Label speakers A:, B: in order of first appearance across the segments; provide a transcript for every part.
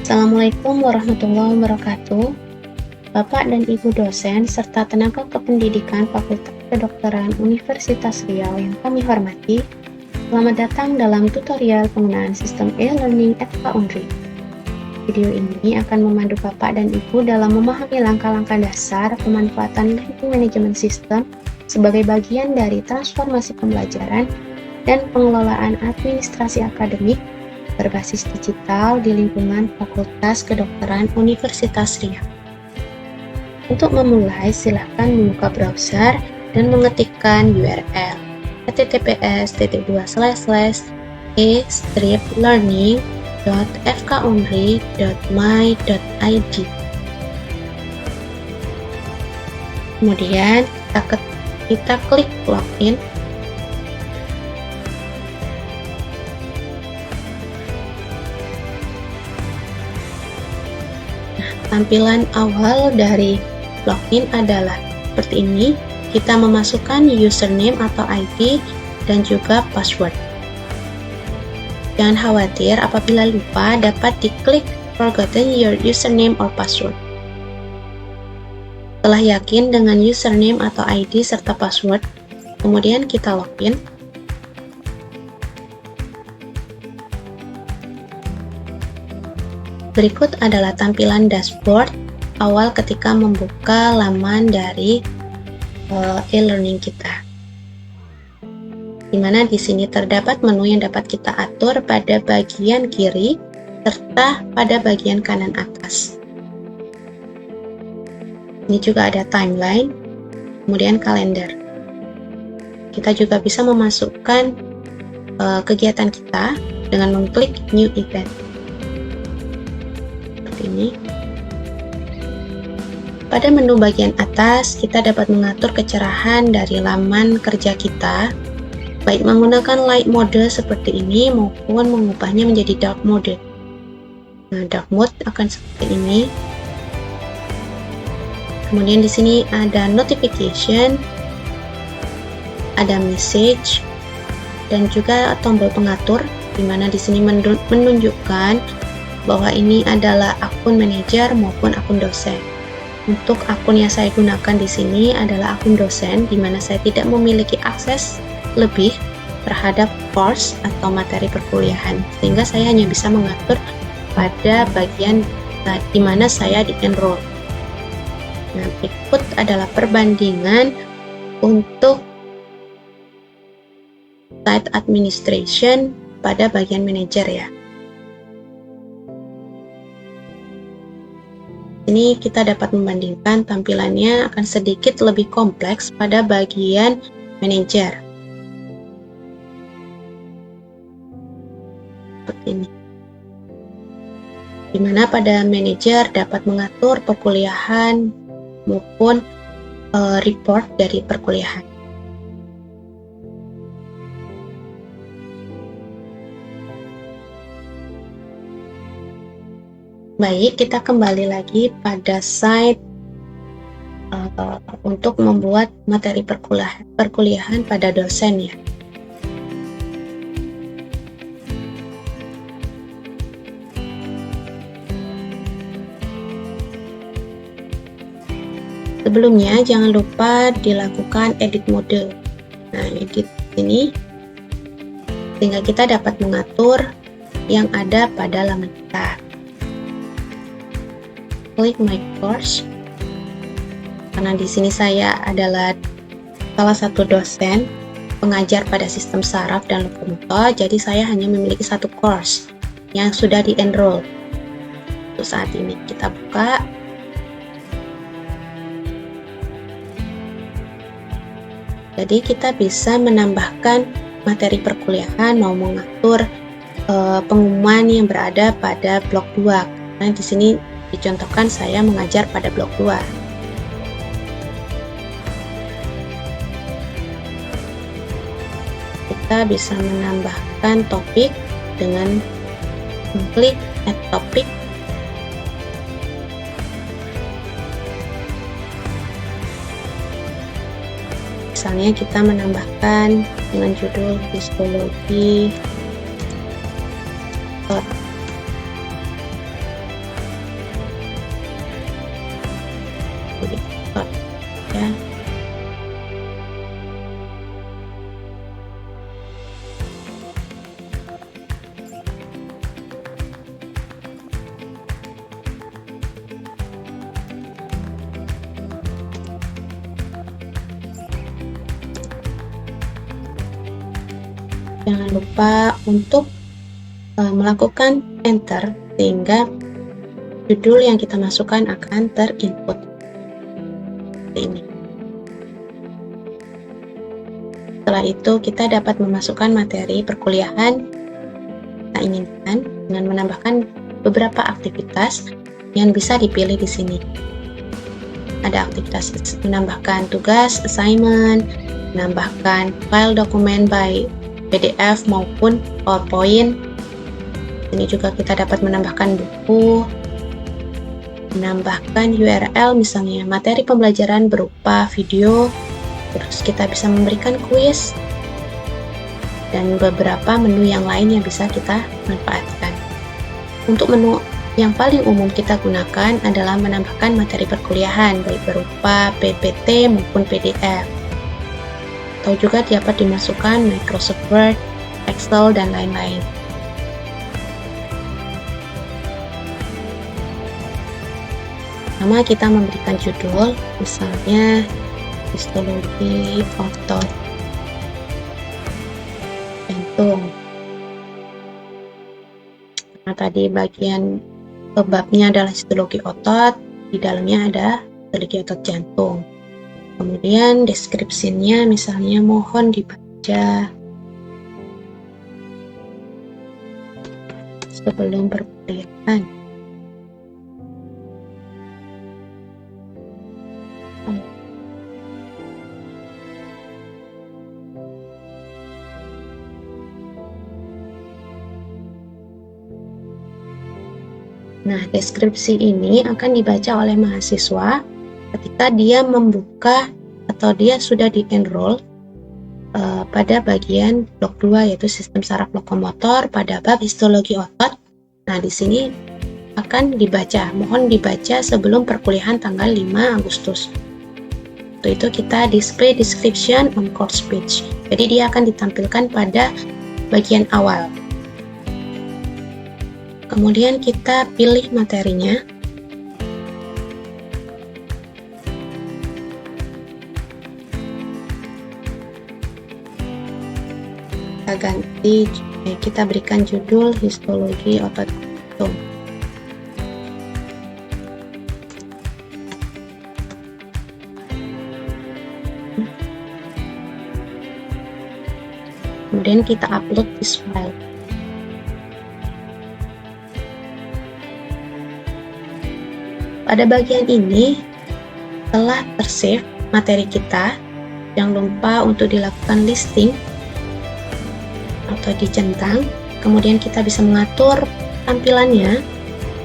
A: Assalamualaikum warahmatullahi wabarakatuh. Bapak dan Ibu dosen serta tenaga kependidikan Fakultas Kedokteran Universitas Riau yang kami hormati, selamat datang dalam tutorial penggunaan sistem e-learning FK Unri. Video ini akan memandu Bapak dan Ibu dalam memahami langkah-langkah dasar pemanfaatan learning management system sebagai bagian dari transformasi pembelajaran dan pengelolaan administrasi akademik berbasis digital di lingkungan Fakultas Kedokteran Universitas Riau. Untuk memulai, silakan membuka browser dan mengetikkan URL https://e-learning.fkunri.my.id. Kemudian kita klik login. Tampilan awal dari login adalah seperti ini. Kita memasukkan username atau ID dan juga password. Jangan khawatir apabila lupa, dapat diklik forgotten your username or password. Setelah yakin dengan username atau ID serta password, kemudian kita login. Berikut adalah tampilan dashboard awal ketika membuka laman dari e-learning kita. Di mana di sini terdapat menu yang dapat kita atur pada bagian kiri serta pada bagian kanan atas. Ini juga ada timeline, kemudian kalender. Kita juga bisa memasukkan kegiatan kita dengan mengklik new event. Ini. Pada menu bagian atas, kita dapat mengatur kecerahan dari laman kerja kita, baik menggunakan light mode seperti ini maupun mengubahnya menjadi dark mode. Nah, dark mode akan seperti ini. Kemudian di sini ada notification, ada message, dan juga tombol pengatur, di mana di sini menunjukkan bahwa ini adalah akun manajer maupun akun dosen. Untuk akun yang saya gunakan di sini adalah akun dosen, di mana saya tidak memiliki akses lebih terhadap course atau materi perkuliahan, sehingga saya hanya bisa mengatur pada bagian di mana saya di-enroll. Nah, berikut adalah perbandingan untuk site administration pada bagian manajer ya. Ini kita dapat membandingkan tampilannya akan sedikit lebih kompleks pada bagian manajer. Seperti ini. Dimana pada manajer dapat mengatur perkuliahan maupun report dari perkuliahan. Baik, kita kembali lagi pada site untuk membuat materi perkuliahan pada dosen ya. Sebelumnya jangan lupa dilakukan edit mode. Nah, edit ini sehingga kita dapat mengatur yang ada pada laman kita. Klik my course, karena di sini saya adalah salah satu dosen pengajar pada sistem saraf dan lokomotor, jadi saya hanya memiliki satu course yang sudah di-enroll. Untuk saat ini kita buka. Jadi kita bisa menambahkan materi perkuliahan, mau mengatur pengumuman yang berada pada blok 2. Karena di sini dicontohkan saya mengajar pada blok 2. Kita bisa menambahkan topik dengan mengklik add topic. Misalnya kita menambahkan dengan judul histologi jangan lupa untuk melakukan enter sehingga judul yang kita masukkan akan terinput seperti ini. Setelah itu kita dapat memasukkan materi perkuliahan kita inginkan dengan menambahkan beberapa aktivitas yang bisa dipilih di sini. Ada aktivitas menambahkan tugas, assignment, menambahkan file dokumen by PDF maupun PowerPoint. Ini juga kita dapat menambahkan buku, menambahkan URL, misalnya materi pembelajaran berupa video. Terus kita bisa memberikan kuis dan beberapa menu yang lain yang bisa kita manfaatkan. Untuk menu yang paling umum kita gunakan adalah menambahkan materi perkuliahan baik berupa PPT maupun PDF. Atau juga dapat dimasukkan Microsoft Word, Excel, dan lain-lain. Pertama kita memberikan judul, misalnya histologi otot jantung. Nah, tadi bagian babnya adalah histologi otot, di dalamnya ada histologi otot jantung. Kemudian deskripsinya misalnya mohon dibaca sebelum perkuliahan. Nah, deskripsi ini akan dibaca oleh mahasiswa ketika dia membuka atau dia sudah di-enroll pada bagian blok 2 yaitu sistem saraf lokomotor pada bab histologi otot. Nah, di sini akan dibaca, mohon dibaca sebelum perkuliahan tanggal 5 Agustus. Untuk itu kita display description on course page. Jadi dia akan ditampilkan pada bagian awal. Kemudian kita pilih materinya. Kita ganti, kita berikan judul histologi otot jantung. Kemudian kita upload this file. Pada bagian ini telah tersave materi kita. Jangan lupa untuk dilakukan listing atau dicentang. Kemudian kita bisa mengatur tampilannya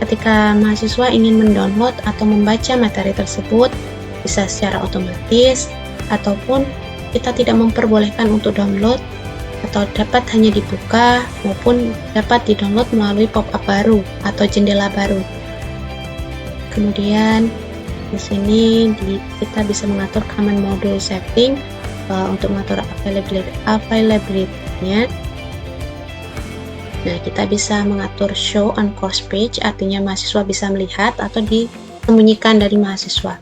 A: ketika mahasiswa ingin mendownload atau membaca materi tersebut, bisa secara otomatis ataupun kita tidak memperbolehkan untuk download atau dapat hanya dibuka maupun dapat di-download melalui pop-up baru atau jendela baru. Kemudian di sini kita bisa mengatur common module setting untuk mengatur availability-nya. Nah, kita bisa mengatur show on course page, artinya mahasiswa bisa melihat atau disembunyikan dari mahasiswa.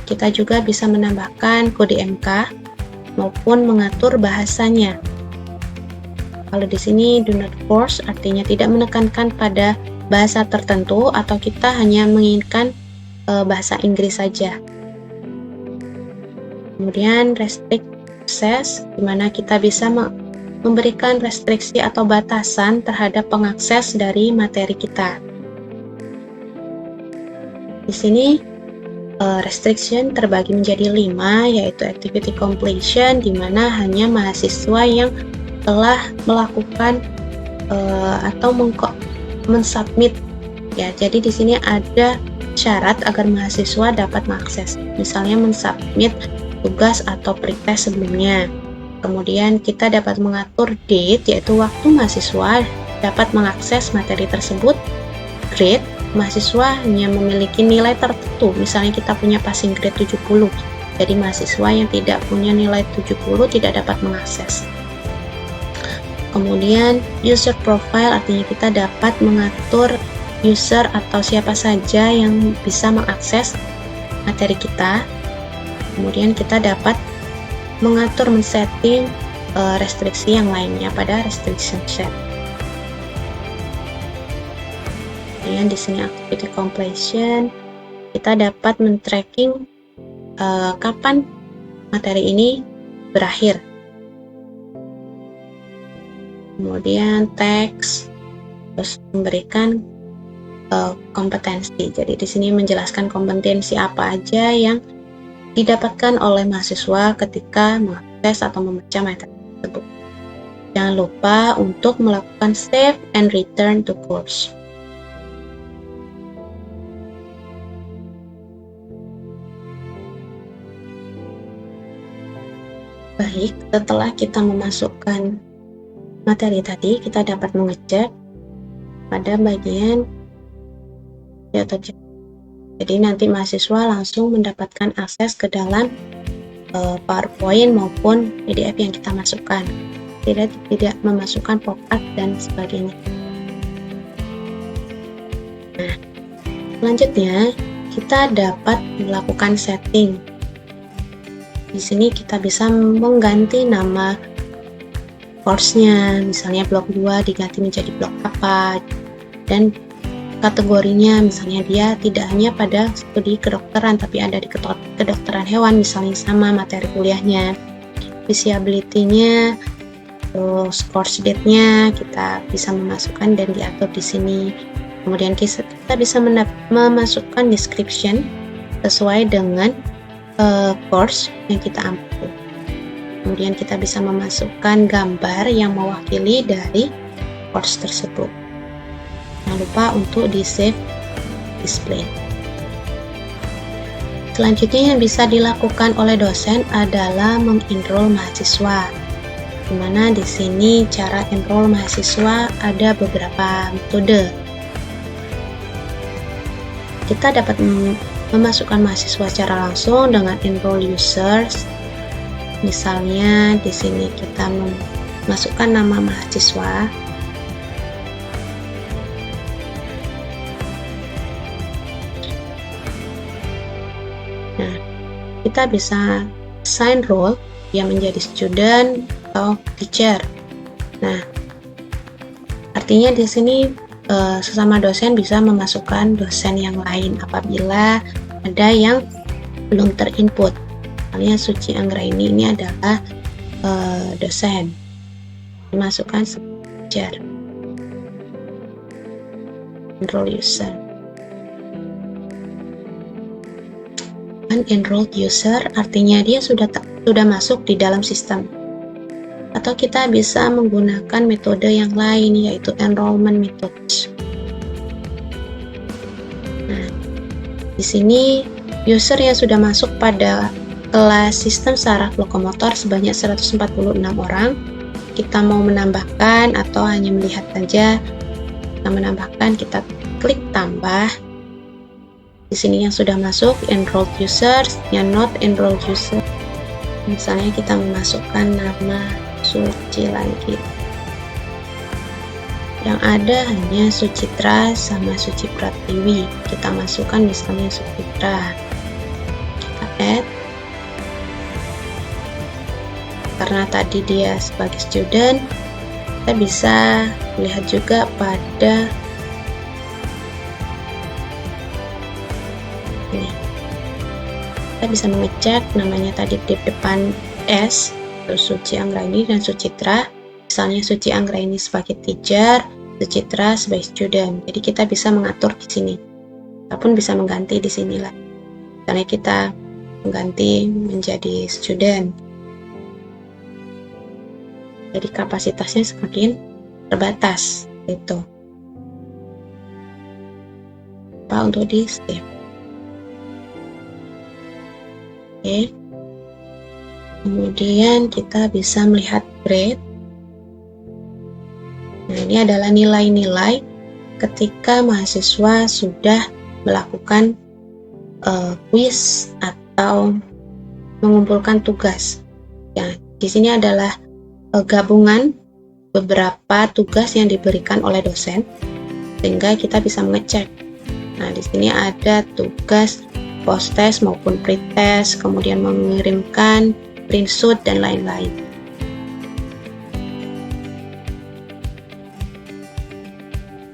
A: Kita juga bisa menambahkan kode MK maupun mengatur bahasanya. Kalau di sini do not force, artinya tidak menekankan pada bahasa tertentu atau kita hanya menginginkan bahasa Inggris saja. Kemudian restrict access, di mana kita bisa memberikan restriksi atau batasan terhadap pengakses dari materi kita. Di sini restriction terbagi menjadi 5, yaitu activity completion, di mana hanya mahasiswa yang telah melakukan atau mensubmit ya. Jadi di sini ada syarat agar mahasiswa dapat mengakses, misalnya mensubmit tugas atau pretest sebelumnya. Kemudian kita dapat mengatur date, yaitu waktu mahasiswa dapat mengakses materi tersebut. Grade, mahasiswa hanya memiliki nilai tertentu, misalnya kita punya passing grade 70, jadi mahasiswa yang tidak punya nilai 70 tidak dapat mengakses. Kemudian user profile, artinya kita dapat mengatur user atau siapa saja yang bisa mengakses materi kita. Kemudian kita dapat mengatur men-setting restriksi yang lainnya pada restriction set. Kemudian di sini activity completion, kita dapat men-tracking kapan materi ini berakhir. Kemudian teks, terus memberikan kompetensi. Jadi di sini menjelaskan kompetensi apa aja yang didapatkan oleh mahasiswa ketika mengakses atau membaca materi tersebut. Jangan lupa untuk melakukan save and return to course. Baik, setelah kita memasukkan materi tadi, kita dapat mengecek pada bagian jadi nanti mahasiswa langsung mendapatkan akses ke dalam PowerPoint maupun PDF yang kita masukkan, tidak memasukkan pop-up dan sebagainya. Nah, selanjutnya kita dapat melakukan setting. Di sini kita bisa mengganti nama course-nya, misalnya blok 2 diganti menjadi blok apa, dan kategorinya misalnya dia tidak hanya pada studi kedokteran tapi ada di kedokteran hewan, misalnya sama materi kuliahnya. Visibility-nya, terus course date-nya kita bisa memasukkan dan diatur di sini. Kemudian kita bisa memasukkan description sesuai dengan course yang kita ambil. Kemudian kita bisa memasukkan gambar yang mewakili dari course tersebut. Jangan lupa untuk di save display. Selanjutnya yang bisa dilakukan oleh dosen adalah mengenroll mahasiswa. Dimana di sini cara enroll mahasiswa ada beberapa metode. Kita dapat memasukkan mahasiswa secara langsung dengan enroll users. Misalnya di sini kita memasukkan nama mahasiswa. Nah, kita bisa assign role yang menjadi student atau teacher. Nah, artinya di sini sesama dosen bisa memasukkan dosen yang lain apabila ada yang belum terinput. Misalnya Suci Anggraini ini adalah dosen, dimasukkan sebagai teacher. Enroll user. Enrolled user artinya dia sudah masuk di dalam sistem. Atau kita bisa menggunakan metode yang lain yaitu enrollment method. Nah, di sini user yang sudah masuk pada kelas sistem saraf lokomotor sebanyak 146 orang. Kita mau menambahkan atau hanya melihat saja. Kita menambahkan, kita klik tambah. Di sini yang sudah masuk enrolled users, yang not enrolled user. Misalnya kita memasukkan nama Suci lagi. Yang ada hanya Sucitra sama Suci Pratiwi. Kita masukkan misalnya Sucitra. Kita add. Karena tadi dia sebagai student, kita bisa lihat juga pada ini. Kita bisa mengecek namanya tadi di depan S, terus Suci Anggraini dan Sucitra. Misalnya Suci Anggraini sebagai teacher, Sucitra sebagai student. Jadi kita bisa mengatur di sini. Kita pun bisa mengganti di sini lah. Misalnya kita mengganti menjadi student. Jadi kapasitasnya semakin terbatas itu. Apa untuk di save? Oke. Kemudian kita bisa melihat grade. Nah, ini adalah nilai-nilai ketika mahasiswa sudah melakukan quiz atau mengumpulkan tugas. Ya, di sini adalah gabungan beberapa tugas yang diberikan oleh dosen sehingga kita bisa mengecek. Nah, di sini ada tugas post test maupun pre-test, kemudian mengirimkan print shoot dan lain-lain.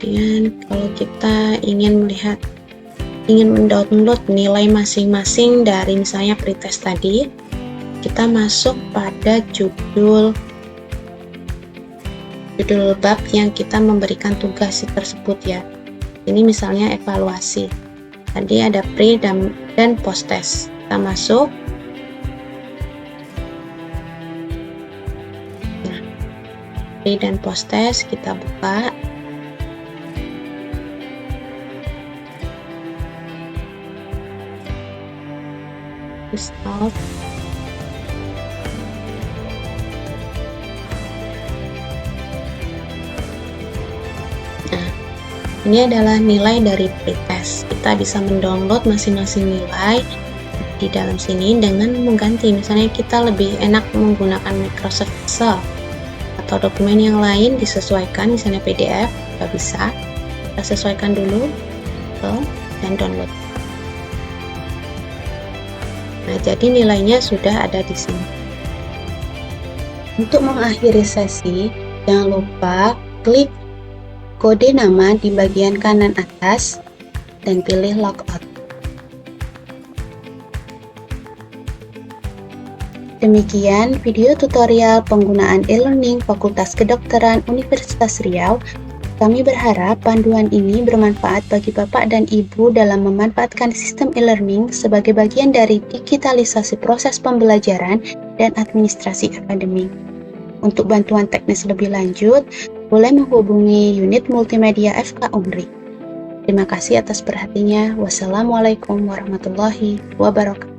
A: Kemudian kalau kita ingin mendownload nilai masing-masing dari misalnya pretest tadi, kita masuk pada judul bab yang kita memberikan tugas tersebut ya. Ini misalnya evaluasi. Tadi ada pre dan post test. Kita masuk. Nah, pre dan post test kita buka. Install. Ini adalah nilai dari pretest. Kita bisa mendownload masing-masing nilai di dalam sini dengan mengganti. Misalnya kita lebih enak menggunakan Microsoft Excel atau dokumen yang lain disesuaikan, misalnya PDF juga bisa. Kita sesuaikan dulu dan download. Nah, jadi nilainya sudah ada di sini. Untuk mengakhiri sesi, jangan lupa klik kode nama di bagian kanan atas dan pilih logout. Demikian video tutorial penggunaan e-learning Fakultas Kedokteran Universitas Riau. Kami berharap panduan ini bermanfaat bagi Bapak dan Ibu dalam memanfaatkan sistem e-learning sebagai bagian dari digitalisasi proses pembelajaran dan administrasi akademik. Untuk bantuan teknis lebih lanjut, boleh menghubungi unit multimedia FK Unri. Terima kasih atas perhatiannya. Wassalamualaikum warahmatullahi wabarakatuh.